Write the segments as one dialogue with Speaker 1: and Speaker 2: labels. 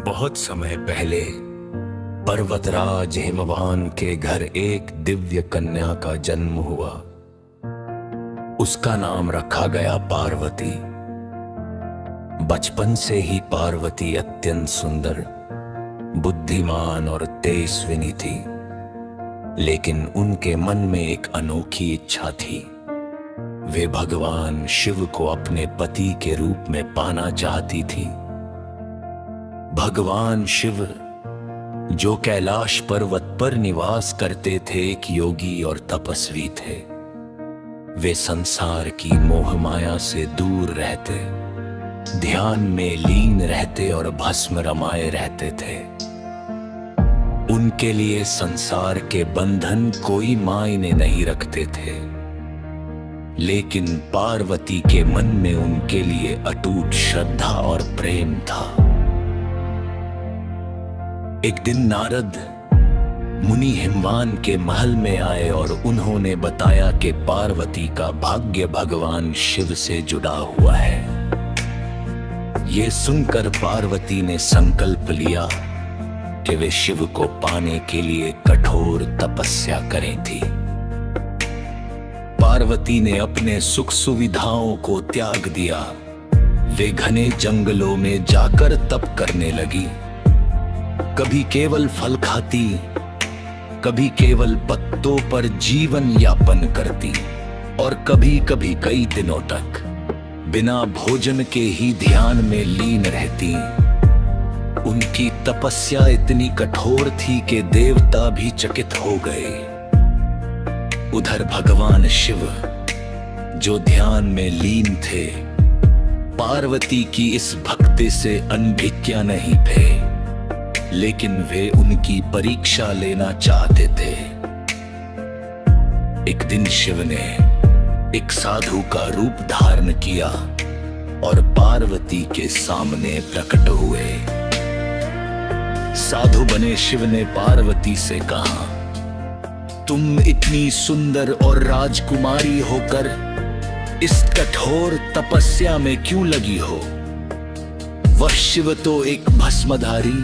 Speaker 1: बहुत समय पहले पर्वतराज हिमवान के घर एक दिव्य कन्या का जन्म हुआ। उसका नाम रखा गया पार्वती। बचपन से ही पार्वती अत्यंत सुंदर, बुद्धिमान और तेजस्विनी थी, लेकिन उनके मन में एक अनोखी इच्छा थी। वे भगवान शिव को अपने पति के रूप में पाना चाहती थी। भगवान शिव, जो कैलाश पर्वत पर निवास करते थे, एक योगी और तपस्वी थे। वे संसार की मोह माया से दूर रहते, ध्यान में लीन रहते और भस्म रमाए रहते थे। उनके लिए संसार के बंधन कोई मायने नहीं रखते थे, लेकिन पार्वती के मन में उनके लिए अटूट श्रद्धा और प्रेम था। एक दिन नारद मुनि हिमवान के महल में आए और उन्होंने बताया कि पार्वती का भाग्य भगवान शिव से जुड़ा हुआ है। ये सुनकर पार्वती ने संकल्प लिया कि वे शिव को पाने के लिए कठोर तपस्या करें थी। पार्वती ने अपने सुख सुविधाओं को त्याग दिया। वे घने जंगलों में जाकर तप करने लगी। कभी केवल फल खाती, कभी केवल पत्तों पर जीवन यापन करती और कभी कभी कई दिनों तक बिना भोजन के ही ध्यान में लीन रहती। उनकी तपस्या इतनी कठोर थी कि देवता भी चकित हो गए। उधर भगवान शिव, जो ध्यान में लीन थे, पार्वती की इस भक्ति से अनभिज्ञ नहीं थे, लेकिन वे उनकी परीक्षा लेना चाहते थे। एक दिन शिव ने एक साधु का रूप धारण किया और पार्वती के सामने प्रकट हुए। साधु बने शिव ने पार्वती से कहा, तुम इतनी सुंदर और राजकुमारी होकर इस कठोर तपस्या में क्यों लगी हो? वह शिव तो एक भस्मधारी,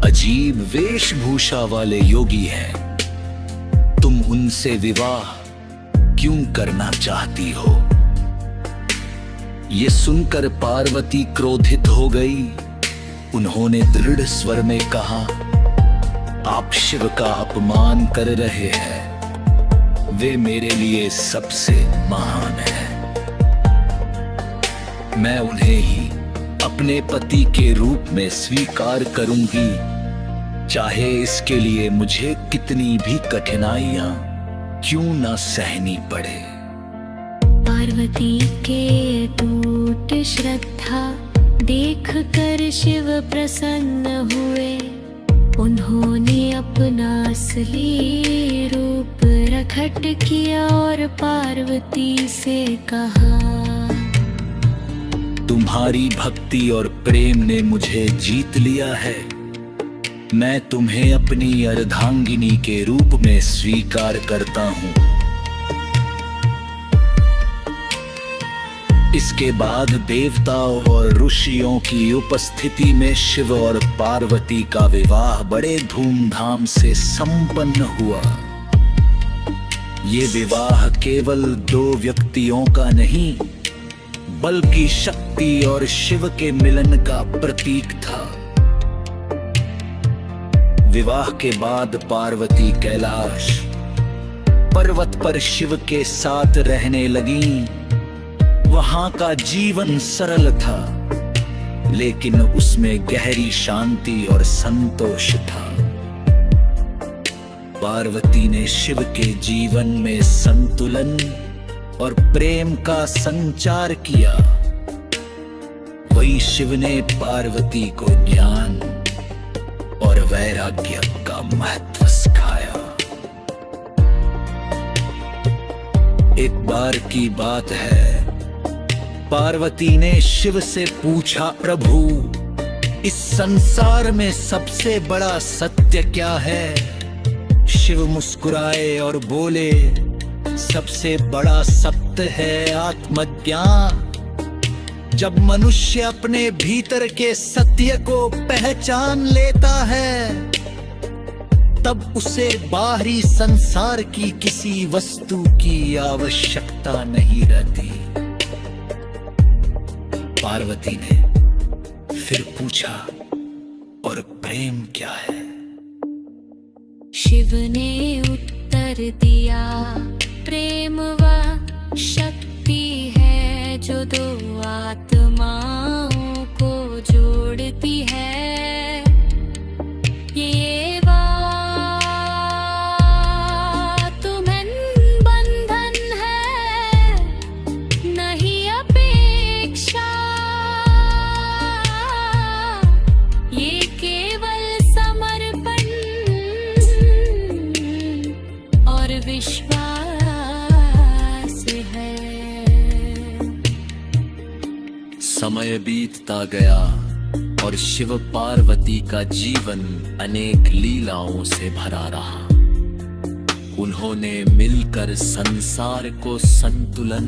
Speaker 1: अजीब वेशभूषा वाले योगी हैं। तुम उनसे विवाह क्यों करना चाहती हो? ये सुनकर पार्वती क्रोधित हो गई। उन्होंने दृढ़ स्वर में कहा, आप शिव का अपमान कर रहे हैं। वे मेरे लिए सबसे महान हैं। मैं उन्हें ही अपने पति के रूप में स्वीकार करूंगी, चाहे इसके लिए मुझे कितनी भी कठिनाइयां क्यों ना सहनी पड़े।
Speaker 2: पार्वती के टूट श्रद्धा देख कर शिव प्रसन्न हुए। उन्होंने अपना असली रूप प्रकट किया और पार्वती से कहा,
Speaker 1: तुम्हारी भक्ति और प्रेम ने मुझे जीत लिया है। मैं तुम्हें अपनी अर्धांगिनी के रूप में स्वीकार करता हूं। इसके बाद देवताओं और ऋषियों की उपस्थिति में शिव और पार्वती का विवाह बड़े धूमधाम से संपन्न हुआ। ये विवाह केवल दो व्यक्तियों का नहीं, बल्कि शक्ति और शिव के मिलन का प्रतीक था। विवाह के बाद पार्वती कैलाश पर्वत पर शिव के साथ रहने लगी। वहां का जीवन सरल था, लेकिन उसमें गहरी शांति और संतोष था। पार्वती ने शिव के जीवन में संतुलन और प्रेम का संचार किया। वही शिव ने पार्वती को ज्ञान और वैराग्य का महत्व सिखाया। एक बार की बात है, पार्वती ने शिव से पूछा, प्रभु, इस संसार में सबसे बड़ा सत्य क्या है? शिव मुस्कुराए और बोले, सबसे बड़ा सत्य है आत्मज्ञान। जब मनुष्य अपने भीतर के सत्य को पहचान लेता है, तब उसे बाहरी संसार की किसी वस्तु की आवश्यकता नहीं रहती। पार्वती ने फिर पूछा, और प्रेम क्या है?
Speaker 2: शिव ने उत्तर दिया, प्रेम वह शक्ति है जो दो आत्माओं को जोड़ती है। ये तुम्हें बंधन है, नहीं अपेक्षा। ये केवल समर्पण और विश्वास है।
Speaker 1: समय बीतता गया और शिव पार्वती का जीवन अनेक लीलाओं से भरा रहा। उन्होंने मिलकर संसार को संतुलन,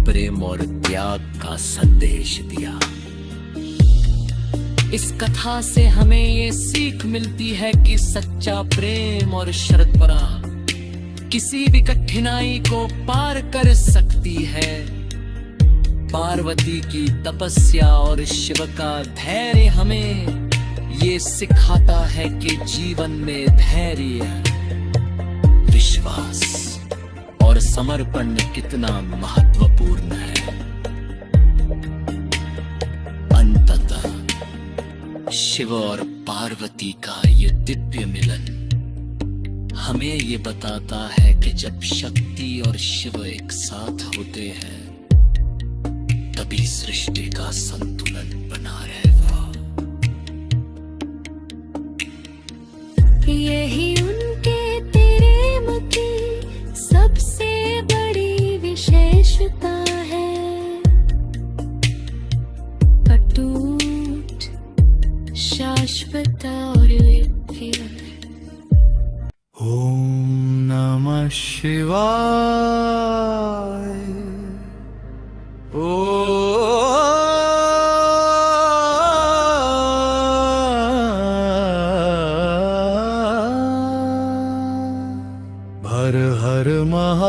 Speaker 1: प्रेम और त्याग का संदेश दिया। इस कथा से हमें ये सीख मिलती है कि सच्चा प्रेम और श्रद्धा किसी भी कठिनाई को पार कर सकती है। पार्वती की तपस्या और शिव का धैर्य हमें ये सिखाता है कि जीवन में धैर्य, विश्वास और समर्पण कितना महत्वपूर्ण है। अंततः शिव और पार्वती का ये दिव्य मिलन हमें ये बताता है कि जब शक्ति और शिव एक साथ होते हैं, तभी सृष्टि का संतुलन बना रहेगा।
Speaker 2: यही उनके प्रेम की सबसे बड़ी विशेषता है, अटूट, शाश्वत और नित्य।
Speaker 1: ओम नमः शिवाय। हर हर महादेव।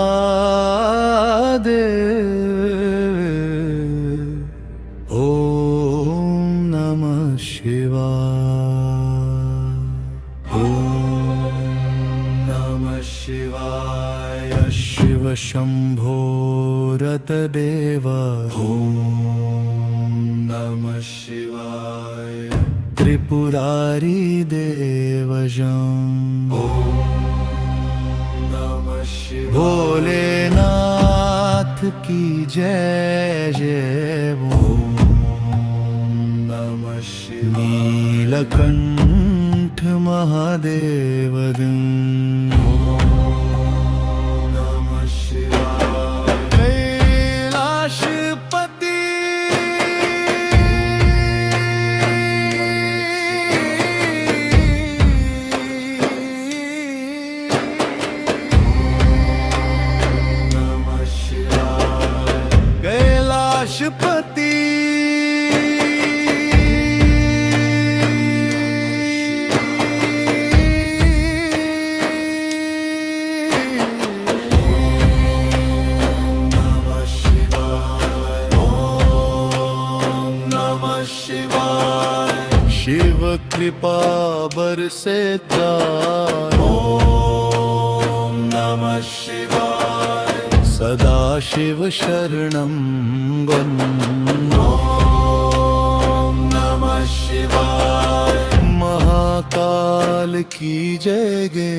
Speaker 1: ओम नमः शिवाय। ओम नमः शिवाय। शिव शंभो रतदेव। ओम नमः शिवाय। त्रिपुरारी देवजं। भोलेनाथ की जय जय। ओम नमः शिवाय। नीलकंठ महादेव। ओम नमः शिवाय। कैलाशपति। कैलाशपति। शिव कृपा बरसे चार। ओम नमः शिवाय। सदा शिव शरणं गं। ओम नमः शिवाय। महाकाल की जय गे।